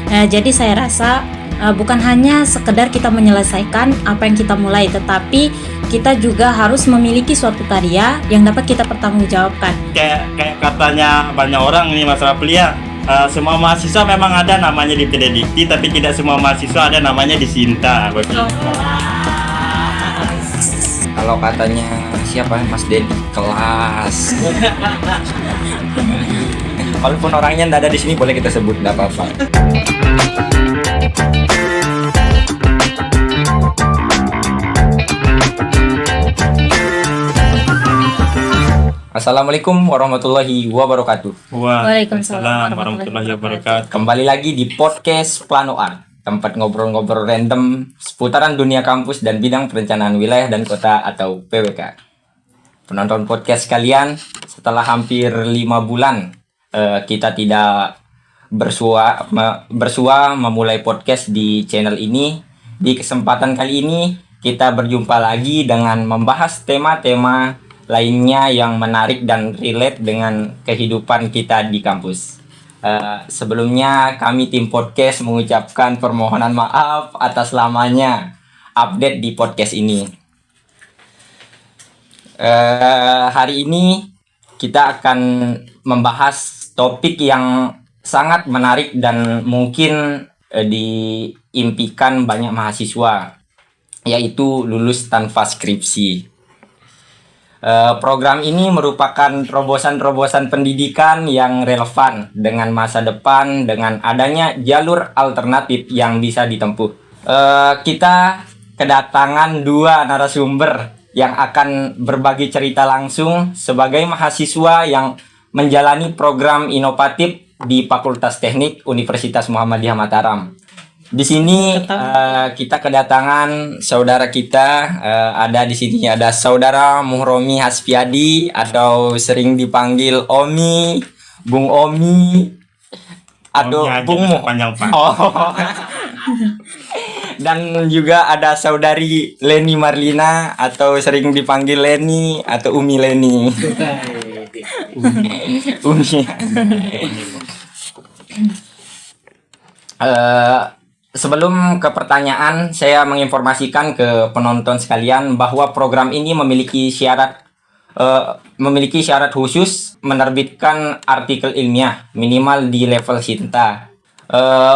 Jadi saya rasa bukan hanya sekedar kita menyelesaikan apa yang kita mulai, tetapi kita juga harus memiliki suatu karya yang dapat kita pertanggungjawabkan. Kayak katanya banyak orang nih Mas Rafli ya, semua mahasiswa memang ada namanya di Dikti, tapi tidak semua mahasiswa ada namanya di Sinta. Kalau katanya siapa Mas Dedi kelas. Walaupun orangnya nggak ada di sini, boleh kita sebut, nggak apa-apa. Assalamualaikum warahmatullahi wabarakatuh. Waalaikumsalam warahmatullahi wabarakatuh. Kembali lagi di podcast Planoan, tempat ngobrol-ngobrol random seputaran dunia kampus dan bidang perencanaan wilayah dan kota atau PWK. Penonton podcast kalian, setelah hampir 5 bulan kita tidak bersua memulai podcast di channel ini. Di kesempatan kali ini kita berjumpa lagi dengan membahas tema-tema lainnya yang menarik dan relate dengan kehidupan kita di kampus. Sebelumnya kami tim podcast mengucapkan permohonan maaf atas lamanya update di podcast ini. Hari ini kita akan membahas topik yang sangat menarik dan mungkin diimpikan banyak mahasiswa, yaitu lulus tanpa skripsi. Program ini merupakan terobosan-terobosan pendidikan yang relevan dengan masa depan dengan adanya jalur alternatif yang bisa ditempuh. Kita kedatangan 2 narasumber yang akan berbagi cerita langsung sebagai mahasiswa yang menjalani program inovatif di Fakultas Teknik Universitas Muhammadiyah Mataram. Di sini kita kedatangan saudara kita, ada di sini ada saudara Muhromi Hasfiadi atau sering dipanggil Omi, Bung Omi, atau Bung Mu. Oh. Dan juga ada saudari Leni Marlina atau sering dipanggil Leni atau Umi Leni. Umi. Sebelum ke pertanyaan, saya menginformasikan ke penonton sekalian bahwa program ini memiliki syarat khusus menerbitkan artikel ilmiah minimal di level Sinta.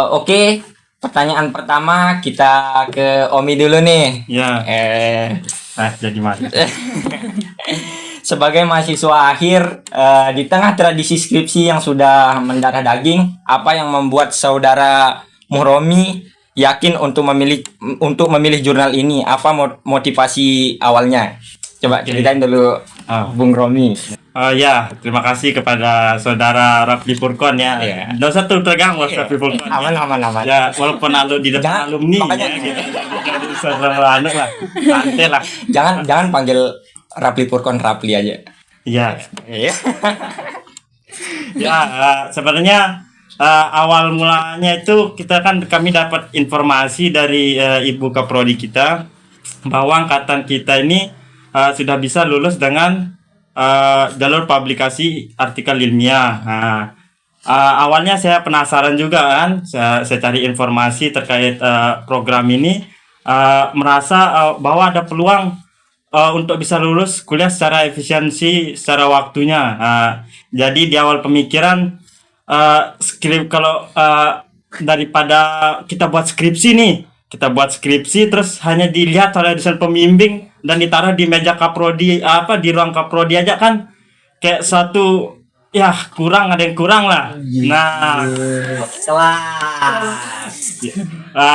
Oke, pertanyaan pertama kita ke Omi dulu nih. Ya. Jadi mas. Sebagai mahasiswa akhir, di tengah tradisi skripsi yang sudah mendarah daging, apa yang membuat saudara Muhromi yakin untuk memilih jurnal ini? Apa motivasi awalnya? Coba ceritain dulu, Bung Romi. Ya, terima kasih kepada saudara Rafli Furqon ya. Nggak usah tergang Rafli Furqon. Aman. Ya, walaupun di depan alumni ya, gitu. Anak lah, santai lah. Jangan panggil Rafli Furqon, Rafli aja. Iya. Ya, sebenarnya awal mulanya itu kami dapat informasi dari Ibu Kaprodi kita bahwa angkatan kita ini sudah bisa lulus dengan jalur publikasi artikel ilmiah. Awalnya saya penasaran juga kan, saya cari informasi terkait program ini, merasa bahwa ada peluang untuk bisa lulus kuliah secara efisiensi, secara waktunya. Jadi di awal pemikiran kalau daripada kita buat skripsi terus hanya dilihat oleh dosen pembimbing dan ditaruh di meja kaprodi, di ruang kaprodi aja kan kayak satu ya ada yang kurang lah.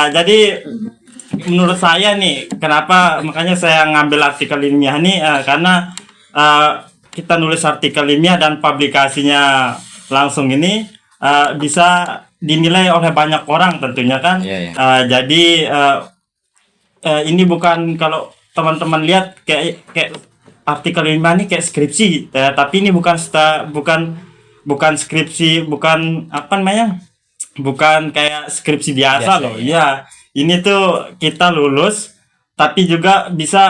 Jadi menurut saya nih, kenapa makanya saya ngambil artikel ilmiah nih, karena kita nulis artikel ilmiah dan publikasinya langsung ini bisa dinilai oleh banyak orang tentunya kan. Jadi ini bukan, kalau teman-teman lihat kayak artikel ilmiah ini kayak skripsi, tapi ini bukan skripsi, bukan kayak skripsi biasa loh. Ya, ini tuh kita lulus tapi juga bisa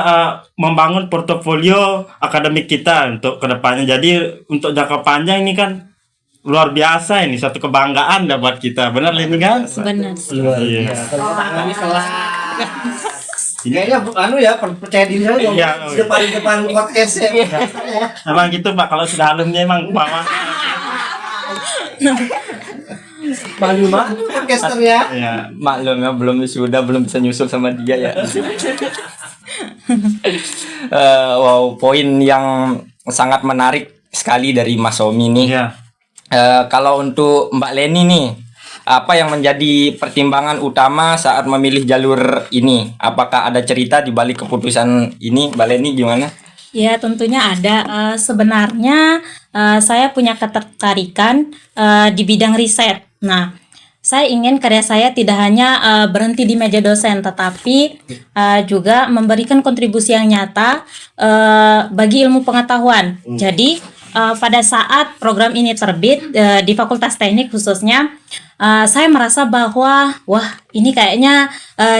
membangun portofolio akademik kita untuk kedepannya. Jadi untuk jangka panjang ini kan luar biasa ini, satu kebanggaan dah buat kita. Benar ini kan? Benar. Iya. Kayaknya percaya diri saya dong. Iya, Depan podcast ya. Emang gitu Pak, kalau sudah alumni emang bawa. Malu podcasternya. Iya. Maklum ya, belum wisuda, belum bisa nyusul sama dia ya. Wow, poin yang sangat menarik sekali dari Mas Somi nih. Iya. Kalau untuk Mbak Leni nih, apa yang menjadi pertimbangan utama saat memilih jalur ini? Apakah ada cerita di balik keputusan ini, Mbak Leni, gimana? Ya, tentunya ada. Sebenarnya saya punya ketertarikan di bidang riset. Nah, saya ingin karya saya tidak hanya berhenti di meja dosen, tetapi juga memberikan kontribusi yang nyata bagi ilmu pengetahuan. Jadi, pada saat program ini terbit di Fakultas Teknik khususnya, saya merasa bahwa wah, ini kayaknya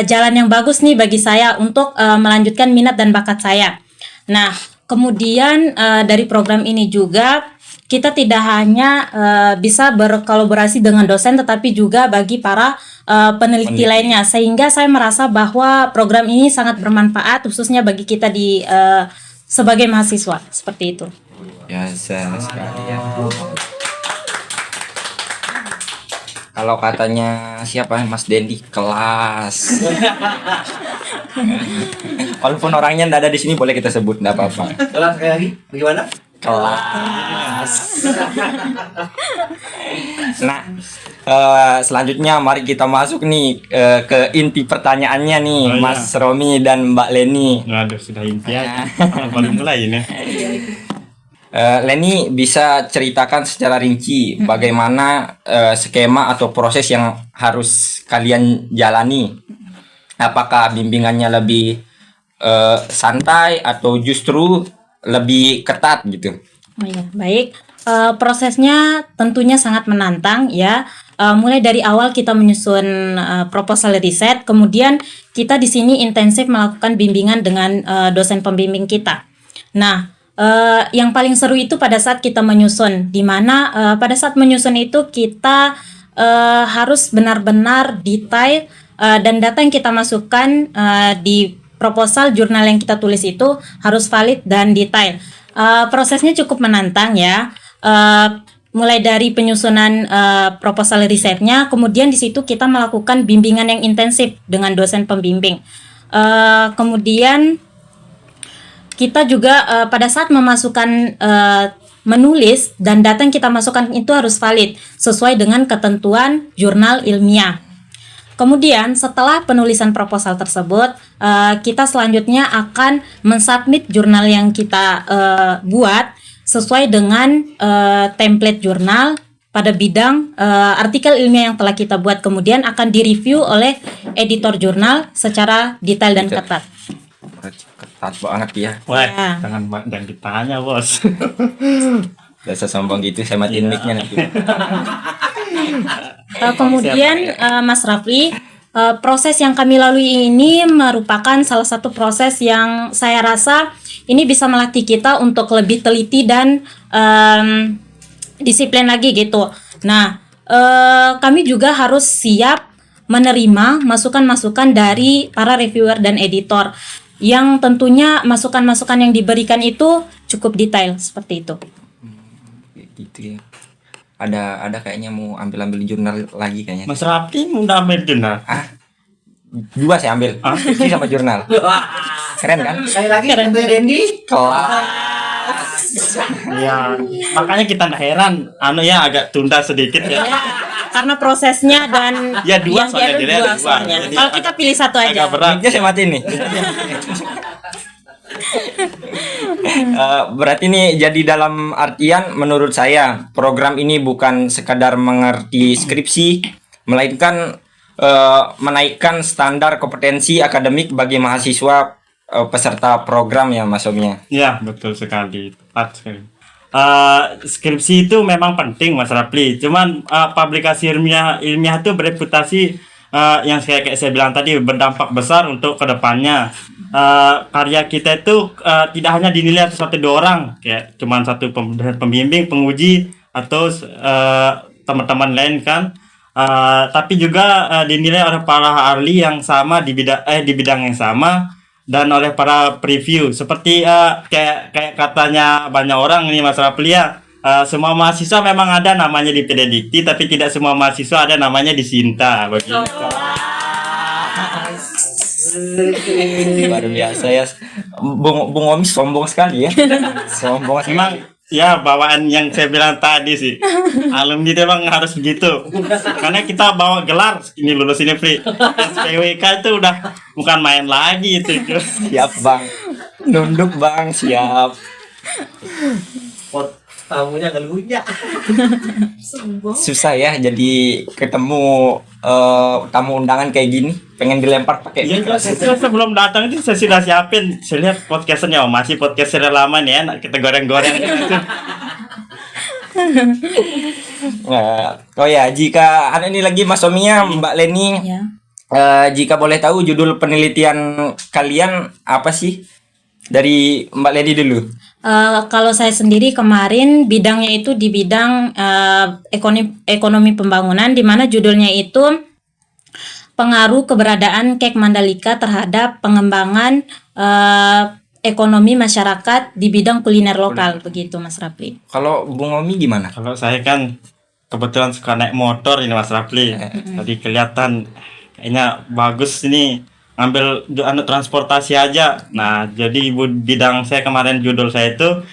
jalan yang bagus nih bagi saya untuk melanjutkan minat dan bakat saya. Nah, kemudian dari program ini juga kita tidak hanya bisa berkolaborasi dengan dosen, tetapi juga bagi para peneliti lainnya, sehingga saya merasa bahwa program ini sangat bermanfaat khususnya bagi kita di sebagai mahasiswa, seperti itu. Biasa sekali ya. Kalau katanya siapa, Mas Dendi, kelas. Walaupun orangnya nggak ada di sini, boleh kita sebut, nggak apa-apa. Kelas kayak gimana? Kelas. Nah, selanjutnya mari kita masuk nih ke inti pertanyaannya nih, Oh, iya. Mas Romi dan Mbak Leni. Aduh, sudah inti aja. Baru mulai ini. Leni bisa ceritakan secara rinci bagaimana skema atau proses yang harus kalian jalani? Apakah bimbingannya lebih santai atau justru lebih ketat gitu? Oh ya, baik. Prosesnya tentunya sangat menantang ya. Mulai dari awal kita menyusun proposal riset, kemudian kita di sini intensif melakukan bimbingan dengan dosen pembimbing kita. Nah, yang paling seru itu pada saat kita menyusun, di mana pada saat menyusun itu kita harus benar-benar detail dan data yang kita masukkan di proposal jurnal yang kita tulis itu harus valid dan detail. Prosesnya cukup menantang ya. Mulai dari penyusunan proposal risetnya, kemudian di situ kita melakukan bimbingan yang intensif dengan dosen pembimbing. Kemudian kita juga pada saat memasukkan menulis dan data yang kita masukkan itu harus valid sesuai dengan ketentuan jurnal ilmiah. Kemudian setelah penulisan proposal tersebut, kita selanjutnya akan mensubmit jurnal yang kita buat sesuai dengan template jurnal pada bidang artikel ilmiah yang telah kita buat. Kemudian akan direview oleh editor jurnal secara detail dan ketat. Ketat banget ya. Wah, Ya. jangan ditanya, Bos. Dasar sombong gitu, saya matiin mic-nya nanti. Kemudian Mas Rafli, proses yang kami lalui ini merupakan salah satu proses yang saya rasa ini bisa melatih kita untuk lebih teliti dan disiplin lagi gitu. Nah, kami juga harus siap menerima masukan-masukan dari para reviewer dan editor, yang tentunya masukan-masukan yang diberikan itu cukup detail seperti itu. Gitu ya. Ada kayaknya mau ambil jurnal lagi kayaknya. Mas Rapi udah ambil jurnal. Dua saya ambil. Skripsi sama jurnal. Keren kan? Sekali lagi Tante Dendi. Kelas. Iya. Makanya kita nggak heran, agak tunda sedikit ya. Karena prosesnya dan Ya, dua yang soalnya, diambil jadi ada dua dua. soalnya. Jadi Kalau kita pilih satu aja. Agak berat. Mic-nya saya matiin nih. Berarti nih, jadi dalam artian menurut saya program ini bukan sekadar mengerti skripsi, melainkan menaikkan standar kompetensi akademik bagi mahasiswa peserta program ya, Mas Omnya. Ya, betul sekali. Tepat sekali. Skripsi itu memang penting, Mas Rapli. Cuman publikasi ilmiah itu bereputasi yang kayak saya bilang tadi, berdampak besar untuk kedepannya. Karya kita itu tidak hanya dinilai satu dua orang, kayak cuman satu pembimbing, penguji, atau teman-teman lain kan. Tapi juga dinilai oleh para ahli yang sama di bidang yang sama dan oleh para preview seperti kayak katanya banyak orang ini Mas Rapli ya. Semua mahasiswa memang ada namanya di PD Dikti, tapi tidak semua mahasiswa ada namanya di Sinta. Begitu. Luar biasa ya. Bung Omi sombong sekali ya. Sombong sekali. Memang ya bawaan yang saya bilang tadi sih. Alumni itu memang harus begitu. Karena kita bawa gelar ini lulus ini free. SPWK itu udah bukan main lagi itu. Siap Bang. Nunduk Bang, siap. Tamunya ngelunya. Susah ya jadi ketemu tamu undangan kayak gini. Pengen dilempar pakai Iya, saya sebelum datang itu saya sudah siapin. Saya lihat podcastnya masih podcast serial lama nih, enak kita goreng-goreng. Oh ya, jika ada ini lagi Mas Omia, Mbak Leni, Ya. jika boleh tahu judul penelitian kalian apa sih? Dari Mbak Leni dulu. Kalau saya sendiri kemarin bidangnya itu di bidang ekonomi pembangunan, di mana judulnya itu pengaruh keberadaan kek Mandalika terhadap pengembangan ekonomi masyarakat di bidang kuliner lokal, begitu Mas Rapli. Kalau Bung Omi gimana? Kalau saya kan kebetulan suka naik motor ini Mas Rapli. Tadi kelihatan kayaknya bagus ini ngambil transportasi aja. Nah, jadi bidang saya kemarin judul saya itu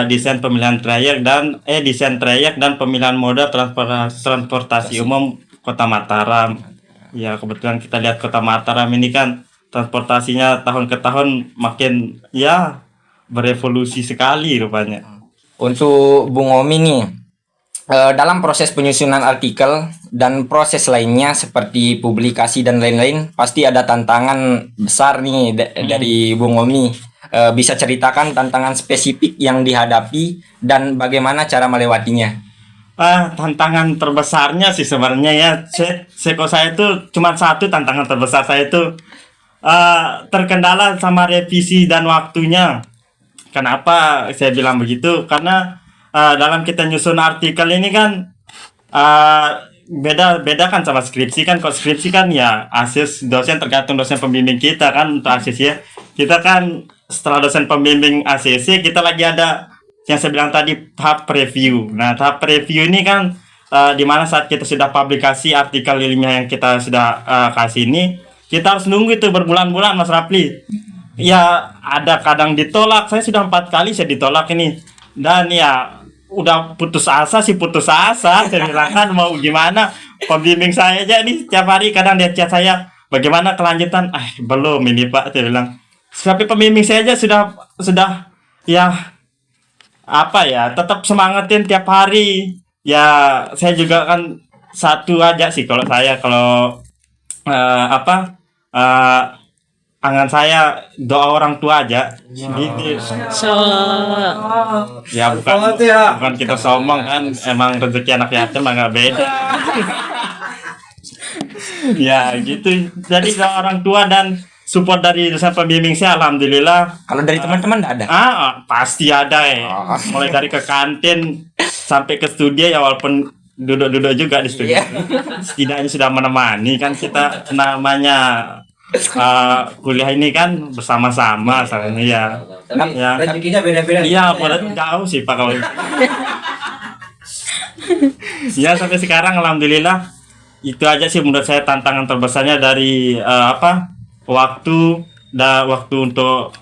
desain pemilihan trayek dan pemilihan moda transportasi umum Kota Mataram. Ya, kebetulan kita lihat Kota Mataram ini kan transportasinya tahun ke tahun makin ya berevolusi sekali rupanya. Untuk Bung Omi nih, dalam proses penyusunan artikel dan proses lainnya seperti publikasi dan lain-lain, pasti ada tantangan besar nih dari Bung Omi. Bisa ceritakan tantangan spesifik yang dihadapi dan bagaimana cara melewatinya? Tantangan terbesarnya sih sebenarnya ya, saya itu cuma satu tantangan terbesar saya itu terkendala sama revisi dan waktunya. Kenapa saya bilang begitu? Karena dalam kita nyusun artikel ini kan beda kan sama skripsi kan. Kalau skripsi kan ya asis dosen tergantung dosen pembimbing kita kan untuk asis ya. Kita kan setelah dosen pembimbing ACC kita lagi ada yang saya bilang tadi tahap preview. Nah, tahap preview ini kan di mana saat kita sudah publikasi artikel ilmiah yang kita sudah kasih ini, kita harus nunggu itu berbulan-bulan Mas Rapli. Ya ada kadang ditolak. Saya sudah 4 kali saya ditolak ini. Dan ya udah putus asa. Saya bilang kan mau gimana, pembimbing saya aja nih tiap hari kadang dia chat saya, bagaimana kelanjutan? Belum ini Pak, saya bilang. Tapi pembimbing saya aja sudah ya apa ya, tetap semangatin tiap hari. Ya saya juga kan satu aja sih kalau saya angan saya doa orang tua aja gitu. Ya bukan kita sombong kan, emang rezeki anak yatim agak beda. Ya gitu. Jadi doa orang tua dan support dari dosen pembimbing saya alhamdulillah. Kalau dari teman-teman nggak ada? Pasti ada ya. Mulai dari ke kantin sampai ke studio ya, walaupun duduk-duduk juga di studio. Setidaknya sudah menemani kan, kita namanya kuliah ini kan bersama-sama soalnya ya. Ya. Rezekinya beda-beda. Iya, boleh jauh sih Pak kalau. Ya sampai sekarang alhamdulillah itu aja sih menurut saya tantangan terbesarnya dari waktu untuk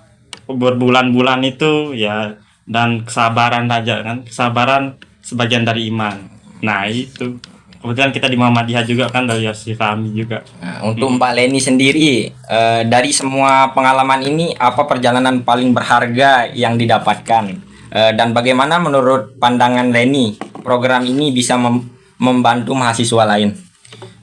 berbulan-bulan itu ya, dan kesabaran aja kan, kesabaran sebagian dari iman. Nah itu kebetulan kita di Muhammadiyah juga kan, dari Yossi kami juga. Nah, untuk Mbak Leni sendiri, dari semua pengalaman ini apa perjalanan paling berharga yang didapatkan, dan bagaimana menurut pandangan Leni program ini bisa membantu mahasiswa lain?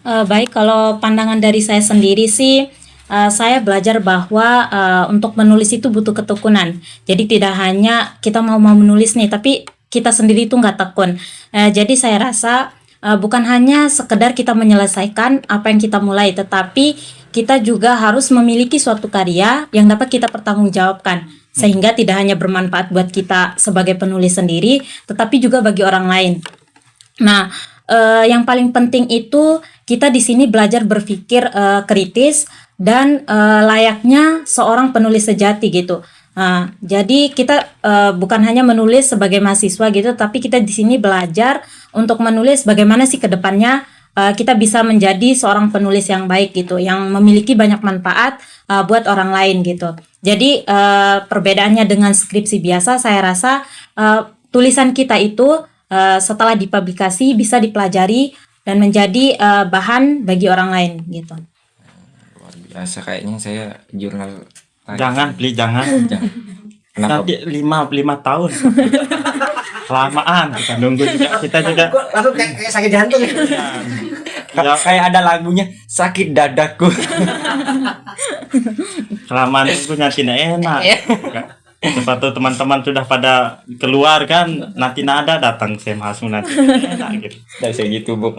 Baik, kalau pandangan dari saya sendiri sih, saya belajar bahwa untuk menulis itu butuh ketekunan. Jadi tidak hanya kita mau menulis nih, tapi kita sendiri itu nggak tekun. Jadi saya rasa bukan hanya sekedar kita menyelesaikan apa yang kita mulai, tetapi kita juga harus memiliki suatu karya yang dapat kita pertanggungjawabkan, sehingga tidak hanya bermanfaat buat kita sebagai penulis sendiri, tetapi juga bagi orang lain. Nah, yang paling penting itu kita di sini belajar berpikir kritis dan layaknya seorang penulis sejati gitu. Nah, jadi kita bukan hanya menulis sebagai mahasiswa gitu, tapi kita di sini belajar untuk menulis bagaimana sih ke depannya kita bisa menjadi seorang penulis yang baik gitu, yang memiliki banyak manfaat buat orang lain gitu. Jadi perbedaannya dengan skripsi biasa, saya rasa tulisan kita itu setelah dipublikasi bisa dipelajari dan menjadi bahan bagi orang lain gitu. Luar biasa, kayaknya saya jurnal. Jangan, Pli, jangan. Kenapa? Nanti 5 tahun. Kelamaan kita nunggu juga. Kita juga. Kok langsung kayak sakit jantung ya? Ya, Kayak ada lagunya sakit dadaku. kelamaan nunggu nanti nggak enak. Cepat tuh teman-teman sudah pada keluar kan, nanti nada datang saya masuk nanti enak gitu. Dari segitu, Bu.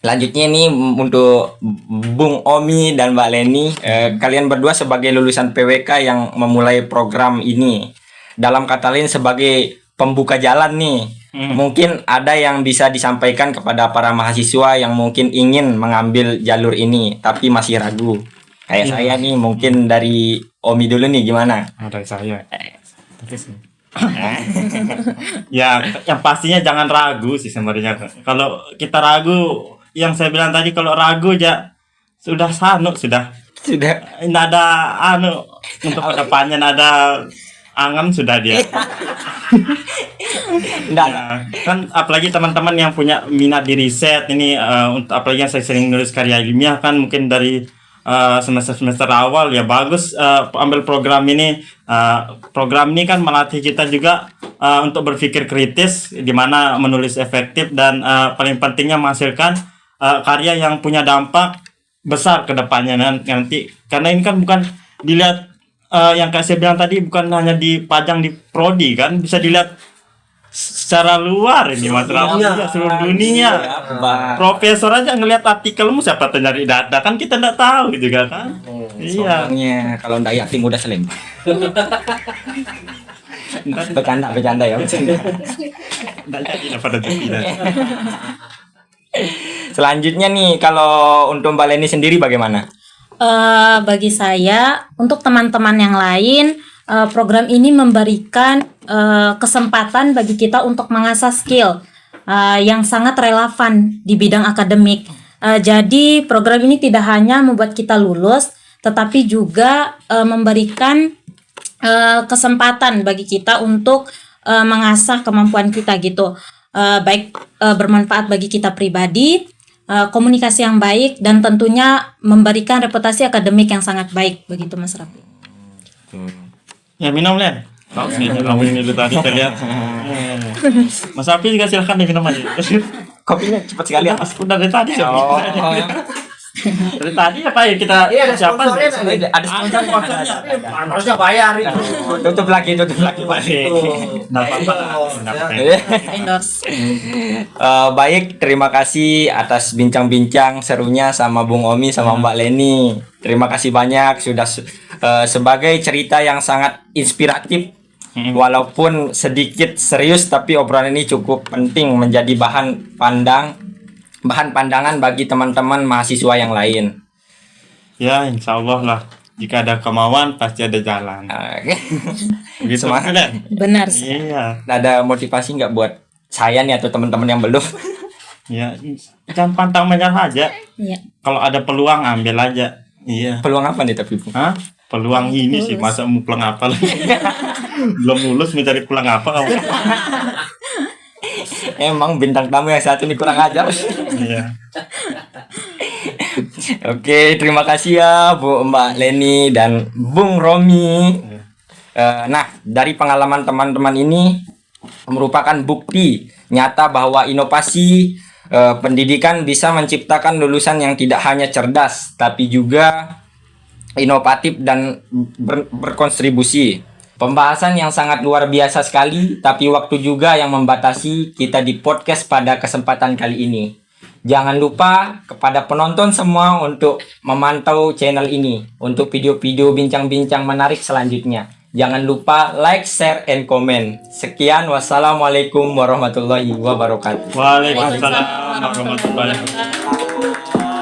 Lanjutnya nih untuk Bung Omi dan Mbak Leni, kalian berdua sebagai lulusan PWK yang memulai program ini, dalam kata lain sebagai pembuka jalan nih, mungkin ada yang bisa disampaikan kepada para mahasiswa yang mungkin ingin mengambil jalur ini tapi masih ragu. Kayak saya nih, mungkin dari Omi dulu nih, gimana? Dari saya. Ya, yang pastinya jangan ragu sih sebenarnya. Kalau kita ragu, yang saya bilang tadi, kalau ragu ya sudah sudah Sudah. nggak ada untuk kedepannya, nggak ada angan sudah dia. Enggak. Ya, kan apalagi teman-teman yang punya minat di riset ini, untuk apalagi yang saya sering nulis karya ilmiah kan, mungkin dari semester awal ya bagus ambil program ini. Program ini kan melatih kita juga untuk berpikir kritis, di mana menulis efektif dan paling pentingnya menghasilkan karya yang punya dampak besar ke depannya nanti. Karena ini kan bukan dilihat yang kayak saya bilang tadi, bukan hanya dipajang di prodi kan, bisa dilihat secara luar ini masalahnya seluruh dunia. Profesor aja ngelihat artikelmu, siapa tuh nyari data kan, kita nggak tahu juga kan. Iya. Soalnya kalau ndak yakin udah selembah. Bercanda ya. Nggak jadi pada tidak. Selanjutnya nih, kalau untuk Mbak Leni sendiri bagaimana? Bagi saya, untuk teman-teman yang lain, program ini memberikan kesempatan bagi kita untuk mengasah skill yang sangat relevan di bidang akademik. Jadi program ini tidak hanya membuat kita lulus, tetapi juga memberikan kesempatan bagi kita untuk mengasah kemampuan kita gitu. Baik bermanfaat bagi kita pribadi, komunikasi yang baik, dan tentunya memberikan reputasi akademik yang sangat baik begitu, Mas Rafi. Ya, minum Len. Tahu sih kamu ini dulu tadi saya lihat. Mas Api juga silahkan diminum aja. Kopinya cepat sekali ya. Udah dari tadi saya. Dari tadi apa ya kita Iya, ada siapa? sponsornya, Ada sponsornya. Harusnya bayar itu. Tutup lagi Pak. Nggak apa-apa. Endorse. Baik, terima kasih atas bincang-bincang serunya sama Bung Omi sama Mbak Leni. Terima kasih banyak sudah sebagai cerita yang sangat inspiratif. Walaupun sedikit serius, tapi obrolan ini cukup penting menjadi bahan pandangan bagi teman-teman mahasiswa yang lain. Ya, insya Allah lah. Jika ada kemauan pasti ada jalan. Oke. Begitu Semangat. Len? Benar sih. Iya. Ada motivasi nggak buat saya nih atau teman-teman yang belum? Ya, jangan pantang menyerah aja. Iya. Kalau ada peluang ambil aja. Iya. Peluang apa nih tapi, Bu? Hah? Peluang ini sih, masa mau pulang apa lagi? Belum lulus mencari pulang apa kamu? Emang bintang tamu yang satu ini kurang ajar. Iya. Oke, terima kasih ya Bu Mbak Leni dan Bung Romi. Nah, dari pengalaman teman-teman ini merupakan bukti nyata bahwa inovasi pendidikan bisa menciptakan lulusan yang tidak hanya cerdas, tapi juga inovatif dan berkontribusi. Pembahasan yang sangat luar biasa sekali, tapi waktu juga yang membatasi kita di podcast pada kesempatan kali ini. Jangan lupa kepada penonton semua untuk memantau channel ini untuk video-video bincang-bincang menarik selanjutnya. Jangan lupa like, share, and comment. Sekian, wassalamualaikum warahmatullahi wabarakatuh. Waalaikumsalam warahmatullahi wabarakatuh.